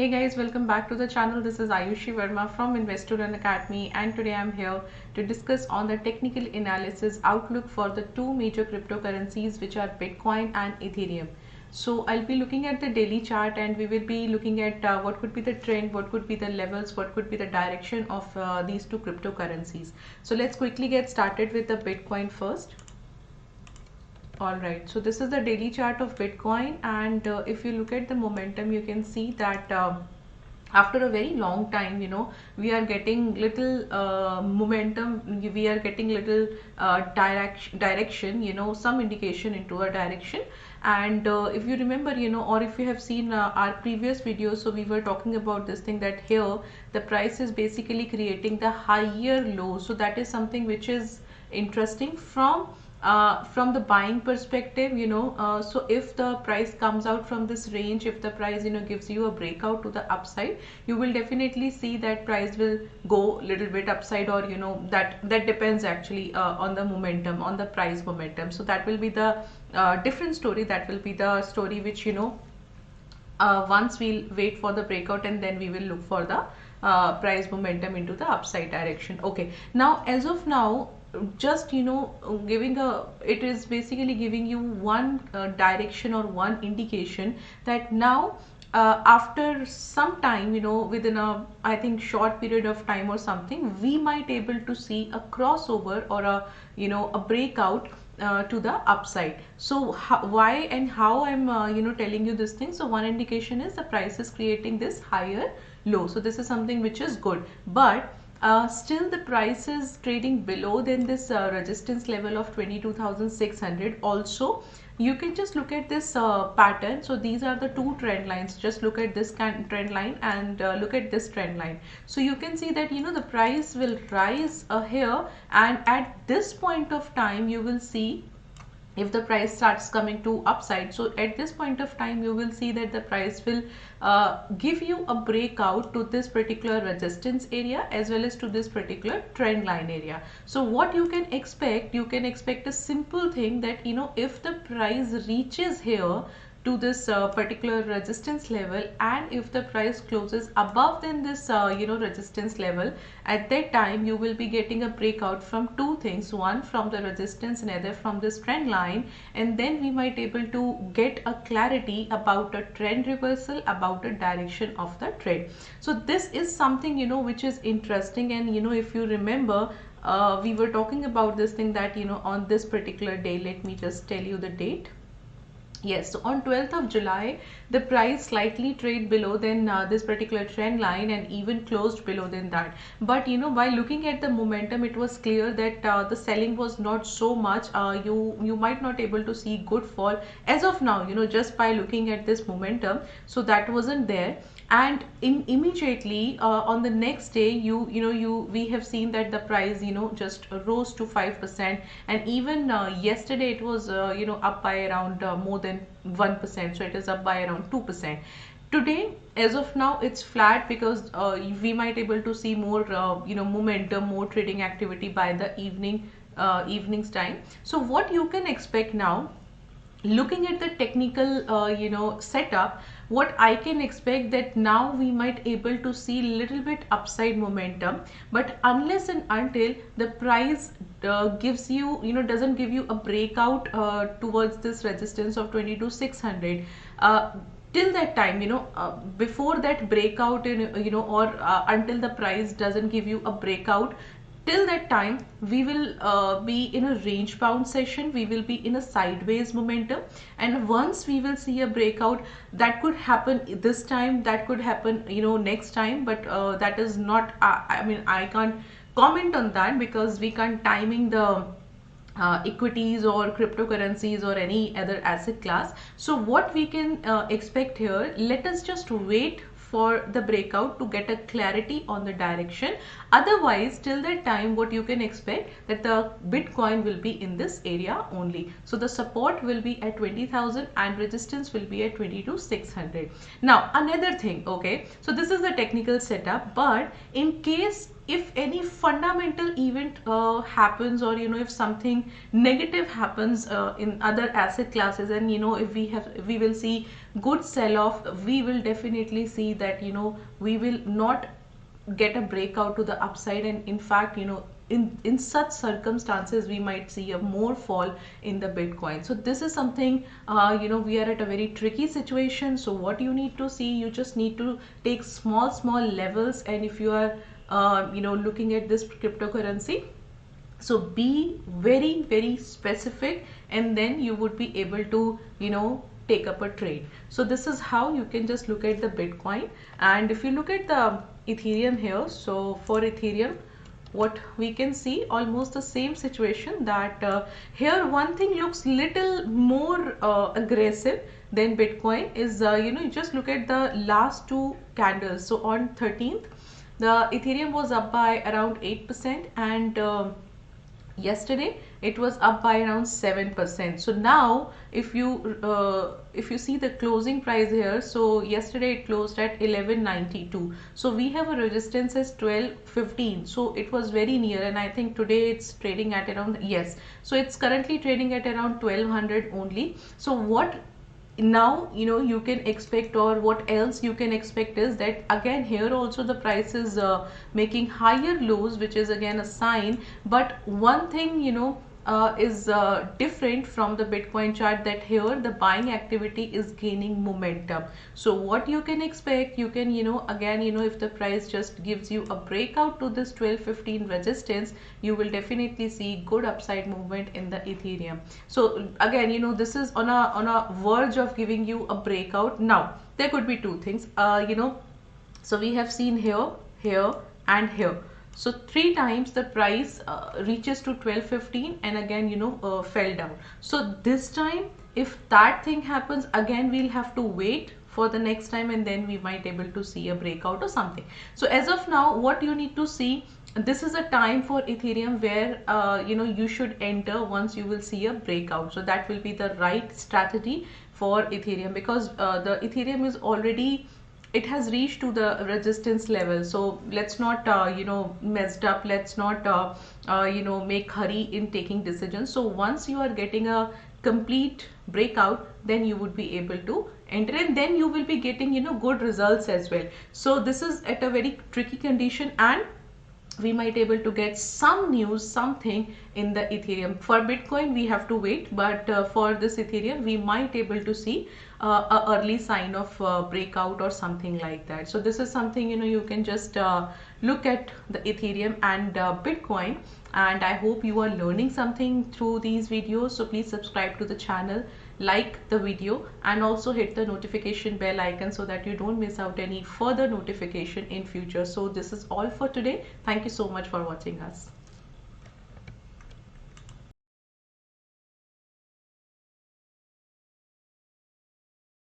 Hey guys, welcome back to the channel. This is Ayushi Verma from Investolearn Academy, and today I'm here to discuss on the technical analysis outlook for the two major cryptocurrencies, which are Bitcoin and Ethereum. So I'll be looking at the daily chart, and we will be looking at what could be the trend, what could be the levels, what could be the direction of these two cryptocurrencies. So let's quickly get started with the Bitcoin first. Alright, so this is the daily chart of Bitcoin, and if you look at the momentum, you can see that after a very long time, we are getting little momentum, we are getting little direction, some indication into a direction. And if you remember, or if you have seen our previous videos, so we were talking about this thing that here the price is basically creating the higher low. So that is something which is interesting from the buying perspective, so if the price comes out from this range, if the price gives you a breakout to the upside, you will definitely see that price will go a little bit upside, or that depends actually on the momentum, on the price momentum. So that will be the different story. That will be the story which once we'll wait for the breakout, and then we will look for the price momentum into the upside direction. Okay, now as of now, just giving it is basically giving you one direction or one indication that now after some time, within a, I think, short period of time or something, we might able to see a crossover or a breakout to the upside. So why and how I'm telling you this thing. So one indication is the price is creating this higher low. So this is something which is good, but still the price is trading below than this resistance level of 22,600. Also, you can just look at this pattern. So these are the two trend lines. Just look at this trend line and look at this trend line. So you can see that the price will rise here, and at this point of time you will see if the price starts coming to upside. So at this point of time you will see that the price will give you a breakout to this particular resistance area as well as to this particular trend line area. So what you can expect a simple thing that if the price reaches here to this particular resistance level, and if the price closes above than this resistance level, at that time you will be getting a breakout from two things, one from the resistance, another from this trend line, and then we might able to get a clarity about a trend reversal, about a direction of the trend. So this is something which is interesting. And if you remember, we were talking about this thing that on this particular day, let me just tell you the date. Yes, so on 12th of July, the price slightly traded below than this particular trend line, and even closed below than that. But by looking at the momentum, it was clear that the selling was not so much. You might not able to see good fall as of now, just by looking at this momentum. So that wasn't there. And immediately on the next day, we have seen that the price just rose to 5%, and even yesterday it was up by around more than 1%. So it is up by around 2%. Today, as of now, it's flat because we might able to see more momentum, more trading activity by the evening's time. So what you can expect now, looking at the technical setup, what I can expect that now we might able to see little bit upside momentum, but unless and until the price gives you doesn't give you a breakout towards this resistance of 22,600, till that time, before that breakout or until the price doesn't give you a breakout, till that time we will be in a range bound session, we will be in a sideways momentum. And once we will see a breakout, that could happen this time, that could happen next time, but that is not I can't comment on that because we can't timing the equities or cryptocurrencies or any other asset class. So what we can expect here, let us just wait for the breakout to get a clarity on the direction. Otherwise, till that time, what you can expect that the Bitcoin will be in this area only. So the support will be at 20,000 and resistance will be at 22,600. Now another thing, okay, so this is the technical setup, but in case if any fundamental event happens, or if something negative happens in other asset classes, and if we will see good sell off, we will definitely see that we will not get a breakout to the upside, and in fact in such circumstances we might see a more fall in the Bitcoin. So this is something we are at a very tricky situation. So what you need to see, you just need to take small levels, and if you are looking at this cryptocurrency, so be very specific, and then you would be able to take up a trade. So this is how you can just look at the Bitcoin. And if you look at the Ethereum here, so for Ethereum, what we can see, almost the same situation, that here one thing looks little more aggressive than Bitcoin is you just look at the last two candles. So on 13th, the Ethereum was up by around 8%, and yesterday it was up by around 7%. So now if you see the closing price here, so yesterday it closed at 1192. So we have a resistance as 1215. So it was very near, and I think today it's trading at around, yes, so it's currently trading at around 1200 only. So what now you can expect, or what else you can expect, is that again here also the price is making higher lows, which is again a sign. But one thing is different from the Bitcoin chart, that here the buying activity is gaining momentum. So what you can expect, you can again if the price just gives you a breakout to this 1215 resistance, you will definitely see good upside movement in the Ethereum. So again this is on a verge of giving you a breakout. Now there could be two things, so we have seen here and here. So 3 times the price reaches to 1215, and again fell down. So this time if that thing happens, again we'll have to wait for the next time, and then we might able to see a breakout or something. So as of now, what you need to see, this is a time for Ethereum where you should enter once you will see a breakout. So that will be the right strategy for Ethereum, because the Ethereum is already, it has reached to the resistance level. So let's not messed up, let's not make hurry in taking decisions. So once you are getting a complete breakout, then you would be able to enter, and then you will be getting good results as well. So this is at a very tricky condition, and we might able to get some news, something in the Ethereum. For Bitcoin we have to wait, but for this Ethereum we might able to see a early sign of breakout or something like that. So this is something you can just look at the Ethereum and Bitcoin, and I hope you are learning something through these videos. So please subscribe to the channel, like the video, and also hit the notification bell icon so that you don't miss out any further notification in future. So this is all for today. Thank you so much for watching us.